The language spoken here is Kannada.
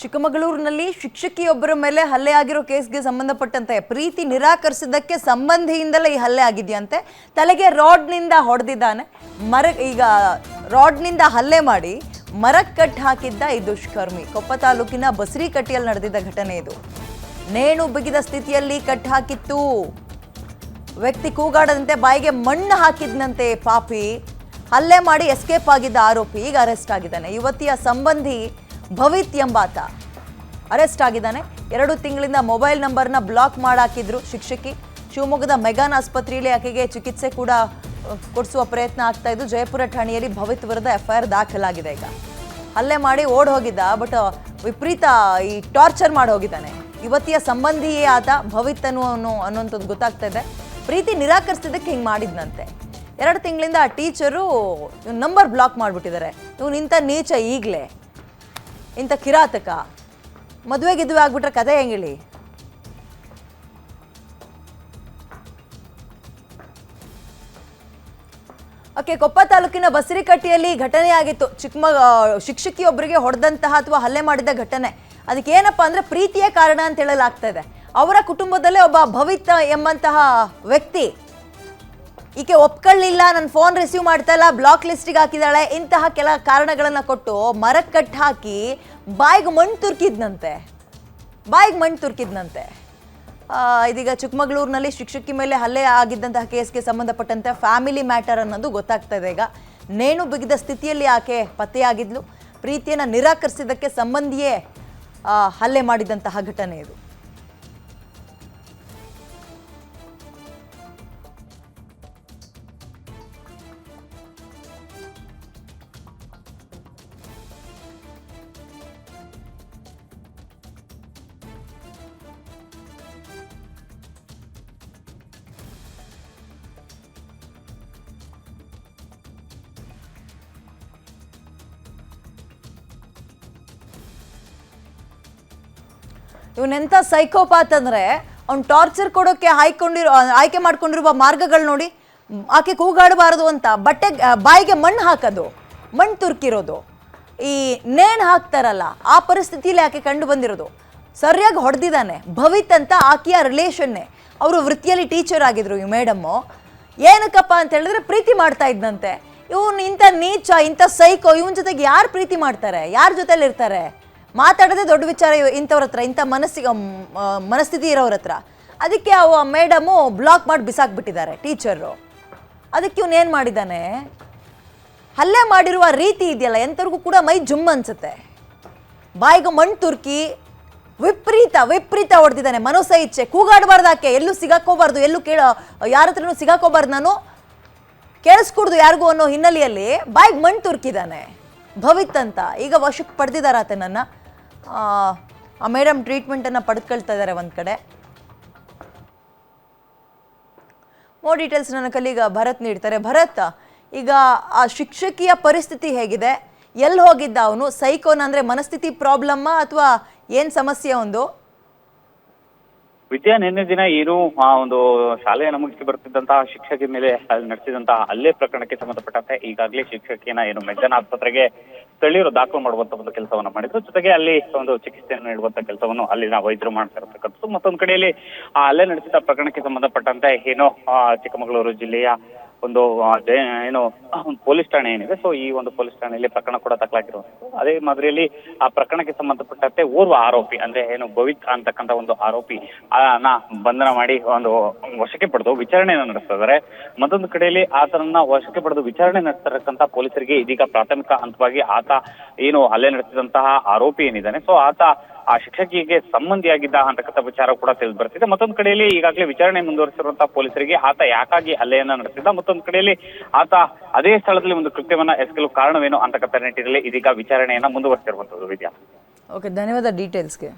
ಚಿಕ್ಕಮಗಳೂರಿನಲ್ಲಿ ಶಿಕ್ಷಕಿಯೊಬ್ಬರ ಮೇಲೆ ಹಲ್ಲೆ ಆಗಿರೋ ಕೇಸ್ಗೆ ಸಂಬಂಧಪಟ್ಟಂತೆ ಪ್ರೀತಿ ನಿರಾಕರಿಸಿದ್ದಕ್ಕೆ ಸಂಬಂಧಿಯಿಂದಲೇ ಈ ಹಲ್ಲೆ ಆಗಿದೆಯಂತೆ. ತಲೆಗೆ ರಾಡ್ನಿಂದ ಹೊಡೆದಿದ್ದಾನೆ. ಈಗ ರಾಡ್ನಿಂದ ಹಲ್ಲೆ ಮಾಡಿ ಮರಕ್ಕೆ ಕಟ್ ಹಾಕಿದ್ದ ಈ ದುಷ್ಕರ್ಮಿ. ಕೊಪ್ಪ ತಾಲೂಕಿನ ಬಸರಿಕಟ್ಟಿಯಲ್ಲಿ ನಡೆದಿದ್ದ ಘಟನೆ ಇದು. ನೇಣು ಬಿಗಿದ ಸ್ಥಿತಿಯಲ್ಲಿ ಕಟ್ ಹಾಕಿತ್ತು. ವ್ಯಕ್ತಿ ಕೂಗಾಡದಂತೆ ಬಾಯಿಗೆ ಮಣ್ಣು ಹಾಕಿದ್ನಂತೆ ಪಾಪಿ. ಹಲ್ಲೆ ಮಾಡಿ ಎಸ್ಕೇಪ್ ಆಗಿದ್ದ ಆರೋಪಿ ಈಗ ಅರೆಸ್ಟ್ ಆಗಿದ್ದಾನೆ. ಯುವತಿಯ ಸಂಬಂಧಿ ಭವಿತ್ ಎಂಬಾತ ಅರೆಸ್ಟ್ ಆಗಿದ್ದಾನೆ. 2 ತಿಂಗಳಿಂದ ಮೊಬೈಲ್ ನಂಬರ್ನ ಬ್ಲಾಕ್ ಮಾಡಾಕಿದ್ರು ಶಿಕ್ಷಕಿ. ಶಿವಮೊಗ್ಗದ ಮೆಗಾನ್ ಆಸ್ಪತ್ರೆಯಲ್ಲಿ ಆಕೆಗೆ ಚಿಕಿತ್ಸೆ ಕೂಡ ಕೊಡಿಸುವ ಪ್ರಯತ್ನ ಆಗ್ತಾ ಇದ್ದು. ಜಯಪುರ ಠಾಣೆಯಲ್ಲಿ ಭವಿತ್ ವಿರುದ್ಧ FIR ದಾಖಲಾಗಿದೆ. ಈಗ ಹಲ್ಲೆ ಮಾಡಿ ಓಡ್ ಹೋಗಿದ್ದ, ಬಟ್ ವಿಪರೀತ ಈ ಟಾರ್ಚರ್ ಮಾಡಿ ಹೋಗಿದ್ದಾನೆ. ಯುವತಿಯ ಸಂಬಂಧಿಯೇ ಆತ ಭವಿತ್ ಅನ್ನುವಂಥದ್ದು ಗೊತ್ತಾಗ್ತಾ ಇದೆ. ಪ್ರೀತಿ ನಿರಾಕರಿಸಿದ್ದಕ್ಕೆ ಹಿಂಗೆ ಮಾಡಿದ್ನಂತೆ. 2 ತಿಂಗಳಿಂದ ಆ ಟೀಚರು ನಂಬರ್ ಬ್ಲಾಕ್ ಮಾಡಿಬಿಟ್ಟಿದ್ದಾರೆ. ಇವನು ಇಂಥ ನೀಚ, ಈಗಲೇ ಇಂಥ ಕಿರಾತಕ, ಮದುವೆ ಆಗ್ಬಿಟ್ರೆ ಕತೆ ಹೆಂಗಿಳಿ. ಓಕೆ, ಕೊಪ್ಪ ತಾಲೂಕಿನ ಬಸರಿಕಟ್ಟಿಯಲ್ಲಿ ಘಟನೆ ಆಗಿತ್ತು. ಶಿಕ್ಷಕಿಯೊಬ್ಬರಿಗೆ ಹೊಡೆದಂತಹ ಅಥವಾ ಹಲ್ಲೆ ಮಾಡಿದ ಘಟನೆ. ಅದಕ್ಕೆ ಏನಪ್ಪಾ ಅಂದ್ರೆ ಪ್ರೀತಿಯೇ ಕಾರಣ ಅಂತ ಹೇಳಲಾಗ್ತಾ ಇದೆ. ಅವರ ಕುಟುಂಬದಲ್ಲೇ ಒಬ್ಬ ಭವಿತ್ ಎಂಬಂತಹ ವ್ಯಕ್ತಿ ಈಕೆ ಒಪ್ಕೊಳ್ಳಿಲ್ಲ, ನನ್ನ ಫೋನ್ ರಿಸೀವ್ ಮಾಡ್ತಾ ಇಲ್ಲ, ಬ್ಲಾಕ್ ಲಿಸ್ಟಿಗೆ ಹಾಕಿದಾಳೆ, ಇಂತಹ ಕೆಲ ಕಾರಣಗಳನ್ನು ಕೊಟ್ಟು ಮರಕ್ಕೆ ಕಟ್ ಹಾಕಿ ಬಾಯಿಗೆ ಮಣ್ಣು ತುರ್ಕಿದ್ನಂತೆ. ಇದೀಗ ಚಿಕ್ಕಮಗಳೂರಿನಲ್ಲಿ ಶಿಕ್ಷಕಿ ಮೇಲೆ ಹಲ್ಲೆ ಆಗಿದ್ದಂತಹ ಕೇಸ್ಗೆ ಸಂಬಂಧಪಟ್ಟಂತೆ ಫ್ಯಾಮಿಲಿ ಮ್ಯಾಟರ್ ಅನ್ನೋದು ಗೊತ್ತಾಗ್ತಾ ಇದೆ. ಈಗ ನೇಣು ಬಿಗಿದ ಸ್ಥಿತಿಯಲ್ಲಿ ಆಕೆ ಪತ್ತೆಯಾಗಿದ್ಲು. ಪ್ರೀತಿಯನ್ನು ನಿರಾಕರಿಸಿದ್ದಕ್ಕೆ ಸಂಬಂಧಿಯೇ ಹಲ್ಲೆ ಮಾಡಿದಂತಹ ಘಟನೆ ಇದು. ಇವನೆಂಥ ಸೈಕೋಪಾತ್ ಅಂದರೆ ಅವ್ನು ಟಾರ್ಚರ್ ಕೊಡೋಕ್ಕೆ ಆಯ್ಕೆ ಮಾಡ್ಕೊಂಡಿರುವ ಮಾರ್ಗಗಳು ನೋಡಿ. ಆಕೆ ಕೂಗಾಡಬಾರದು ಅಂತ ಬಾಯಿಗೆ ಮಣ್ಣು ಹಾಕೋದು, ಮಣ್ಣು ತುರ್ಕಿರೋದು, ಈ ನೇಣು ಹಾಕ್ತಾರಲ್ಲ ಆ ಪರಿಸ್ಥಿತಿಯಲ್ಲಿ ಆಕೆ ಕಂಡು ಬಂದಿರೋದು. ಸರಿಯಾಗಿ ಹೊಡೆದಿದ್ದಾನೆ. ಭವಿತ್ ಅಂತ ಆಕೆಯ ರಿಲೇಷನ್ನೇ. ಅವರು ವೃತ್ತಿಯಲ್ಲಿ ಟೀಚರ್ ಆಗಿದ್ರು ಈ ಮೇಡಮ್ಮು. ಏನಕ್ಕಪ್ಪ ಅಂತ ಹೇಳಿದ್ರೆ ಪ್ರೀತಿ ಮಾಡ್ತಾ ಇದ್ದಂತೆ. ಇವನು ಇಂಥ ನೀಚ, ಇಂಥ ಸೈಕೋ, ಇವನ ಜೊತೆಗೆ ಯಾರು ಪ್ರೀತಿ ಮಾಡ್ತಾರೆ, ಯಾರ ಜೊತೆಲಿ ಇರ್ತಾರೆ? ಮಾತಾಡೋದೇ ದೊಡ್ಡ ವಿಚಾರ ಇಂಥವ್ರ ಹತ್ರ, ಇಂಥ ಮನಸ್ಥಿತಿ ಇರೋರ ಹತ್ರ. ಅದಕ್ಕೆ ಅವ ಮೇಡಮು ಬ್ಲಾಕ್ ಮಾಡಿ ಬಿಸಾಕ್ಬಿಟ್ಟಿದ್ದಾರೆ ಟೀಚರು. ಅದಕ್ಕೆ ಇವನು ಏನು ಮಾಡಿದ್ದಾನೆ, ಹಲ್ಲೆ ಮಾಡಿರುವ ರೀತಿ ಇದೆಯಲ್ಲ, ಎಂಥವ್ರಿಗೂ ಕೂಡ ಮೈ ಜುಮ್ ಅನ್ಸುತ್ತೆ. ಬಾಯಿಗೆ ಮಣ್ಣು ತುರ್ಕಿ ವಿಪರೀತ ಹೊಡೆದಿದ್ದಾನೆ. ಮನೋಸ ಇಚ್ಛೆ, ಕೂಗಾಡಬಾರ್ದು, ಆಕೆ ಎಲ್ಲೂ ಸಿಗಾಕೋಬಾರ್ದು, ಎಲ್ಲೂ ಯಾರ ಹತ್ರನೂ ಸಿಗಾಕೋಬಾರ್ದು, ನಾನು ಕೇಳಿಸ್ಕೊಡ್ದು ಯಾರಿಗೂ ಅನ್ನೋ ಹಿನ್ನೆಲೆಯಲ್ಲಿ ಬಾಯಿಗೆ ಮಣ್ಣು ತುರ್ಕಿದ್ದಾನೆ ಭವಿತ್ ಅಂತ. ಈಗ ವಶಕ್ಕೆ ಪಡೆದಿದ್ದಾರೆ ಆತನನ್ನು. ಆ ಮೇಡಮ್ ಟ್ರೀಟ್ಮೆಂಟನ್ನು ಪಡೆದುಕೊಳ್ತಾ ಇದ್ದಾರೆ ಒಂದು ಕಡೆ. ಮೋರ್ ಡೀಟೇಲ್ಸ್ ನನ್ನ ಕಲೀಗ ಭರತ್ ನೀಡ್ತಾರೆ. ಭರತ್, ಈಗ ಆ ಶಿಕ್ಷಕಿಯ ಪರಿಸ್ಥಿತಿ ಹೇಗಿದೆ? ಎಲ್ಲಿ ಹೋಗಿದ್ದ ಅವನು? ಸೈಕೋನ್ ಅಂದರೆ ಮನಸ್ಥಿತಿ ಪ್ರಾಬ್ಲಮ್ಮಾ ಅಥವಾ ಏನು ಸಮಸ್ಯೆ ಒಂದು? ವಿದ್ಯಾ, ನಿನ್ನೆ ದಿನ ಏನು ಒಂದು ಶಾಲೆಯನ್ನು ಮುಗಿಸಿ ಬರ್ತಿದ್ದಂತಹ ಶಿಕ್ಷಕಿ ಮೇಲೆ ನಡೆಸಿದಂತಹ ಹಲ್ಲೆ ಪ್ರಕರಣಕ್ಕೆ ಸಂಬಂಧಪಟ್ಟಂತೆ ಈಗಾಗಲೇ ಶಿಕ್ಷಕಿಯನ್ನ ಏನು ಮೆಗ್ಗಾನ್ ಆಸ್ಪತ್ರೆಗೆ ಸ್ಥಳೀಯರು ದಾಖಲು ಮಾಡುವಂತ ಒಂದು ಕೆಲಸವನ್ನ ಮಾಡಿದ್ರು. ಜೊತೆಗೆ ಅಲ್ಲಿ ಒಂದು ಚಿಕಿತ್ಸೆಯನ್ನು ನೀಡುವಂತ ಕೆಲಸವನ್ನು ಅಲ್ಲಿನ ವೈದ್ಯರು ಮಾಡ್ತಾ ಇರತಕ್ಕಂಥದ್ದು. ಮತ್ತೊಂದು ಕಡೆಯಲ್ಲಿ ಆ ಹಲ್ಲೆ ನಡೆಸಿದ ಪ್ರಕರಣಕ್ಕೆ ಸಂಬಂಧಪಟ್ಟಂತೆ ಏನು ಚಿಕ್ಕಮಗಳೂರು ಜಿಲ್ಲೆಯ ಒಂದು ಏನು ಪೊಲೀಸ್ ಠಾಣೆ ಏನಿದೆ, ಸೊ ಈ ಒಂದು ಪೊಲೀಸ್ ಠಾಣೆಯಲ್ಲಿ ಪ್ರಕರಣ ಕೂಡ ದಾಖಲಾಗಿರುವಂಥದ್ದು. ಅದೇ ಮಾದರಿಯಲ್ಲಿ ಆ ಪ್ರಕರಣಕ್ಕೆ ಸಂಬಂಧಪಟ್ಟಂತೆ ಓರ್ವ ಆರೋಪಿ ಅಂದ್ರೆ ಏನು ಭವಿತ್ ಅಂತಕ್ಕಂಥ ಒಂದು ಆರೋಪಿ ಬಂಧನ ಮಾಡಿ ಒಂದು ವಶಕ್ಕೆ ಪಡೆದು ವಿಚಾರಣೆಯನ್ನು ನಡೆಸ್ತಾ ಇದ್ದಾರೆ. ಮತ್ತೊಂದು ಕಡೆಯಲ್ಲಿ ಆತನನ್ನ ವಶಕ್ಕೆ ಪಡೆದು ವಿಚಾರಣೆ ನಡೆಸ್ತಿರತಕ್ಕಂಥ ಪೊಲೀಸರಿಗೆ ಇದೀಗ ಪ್ರಾಥಮಿಕ ಹಂತವಾಗಿ ಆತ ಏನು ಹಲ್ಲೆ ನಡೆಸಿದಂತಹ ಆರೋಪಿ ಏನಿದ್ದಾನೆ, ಸೊ ಆತ ಆ ಶಿಕ್ಷಕಿಗೆ ಸಂಬಂಧಿಯಾಗಿದ್ದ ಅಂತಕ್ಕಂಥ ವಿಚಾರ ಕೂಡ ತಿಳಿದು ಬರ್ತಿದೆ. ಮತ್ತೊಂದು ಕಡೆಯಲ್ಲಿ ಈಗಾಗಲೇ ವಿಚಾರಣೆ ಮುಂದುವರಿಸಿರುವಂತಹ ಪೊಲೀಸರಿಗೆ ಆತ ಯಾಕಾಗಿ ಹಲ್ಲೆಯನ್ನ ನಡೆಸಿದ್ದ, ಮತ್ತೊಂದು ಕಡೆಯಲ್ಲಿ ಆತ ಅದೇ ಸ್ಥಳದಲ್ಲಿ ಒಂದು ಕೃತ್ಯವನ್ನ ಎಸಗಲು ಕಾರಣವೇನು ಅಂತಕ್ಕಂಥ ನಿಟ್ಟಿನಲ್ಲಿ ಇದೀಗ ವಿಚಾರಣೆಯನ್ನ ಮುಂದುವರಿಸಿರುವಂತದ್ದು. ವಿದ್ಯಾ, ಓಕೆ, ಧನ್ಯವಾದ ಡೀಟೇಲ್ಸ್ಗೆ.